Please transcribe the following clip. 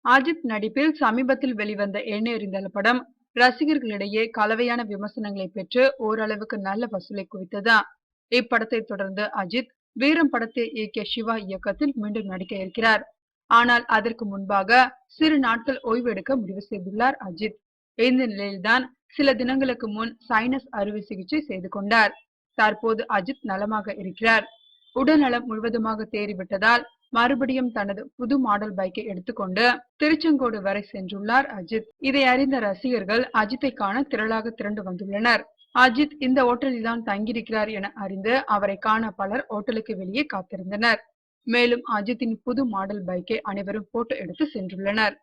அஜித் நடிப்பில் சமீபத்தில் வெளிவந்த எண்ணெய் எறிந்தல படம் ரசிகர்களிடையே கலவையான விமர்சனங்களை பெற்று ஓரளவுக்கு நல்ல வசூலை குவித்தது. இப்படத்தை தொடர்ந்து அஜித் வீரம் படத்தை இயக்கிய சிவா இயக்கத்தில் மீண்டும் நடிக்க இருக்கிறார். ஆனால் அதற்கு முன்பாக சிறு நாட்கள் ஓய்வு எடுக்க முடிவு செய்துள்ளார் அஜித். இந்த நிலையில்தான் சில தினங்களுக்கு முன் சைனஸ் அறுவை சிகிச்சை செய்து கொண்டார். தற்போது அஜித் நலமாக இருக்கிறார். உடல்நலம் முழுவதுமாக தேறிவிட்டதால் மறுபடியும் தனது புது மாடல் பைக்கை எடுத்துக்கொண்டு திருச்செங்கோடு வரை சென்றுள்ளார் அஜித். இதை அறிந்த ரசிகர்கள் அஜித்தை காண திரளாக திரண்டு வந்துள்ளனர். அஜித் இந்த ஓட்டலில் தான் தங்கியிருக்கிறார் என அறிந்து அவரை காண பலர் ஓட்டலுக்கு வெளியே காத்திருந்தனர். மேலும் அஜித்தின் புது மாடல் பைக்கை அனைவரும் போட்டோ எடுத்து சென்றுள்ளனர்.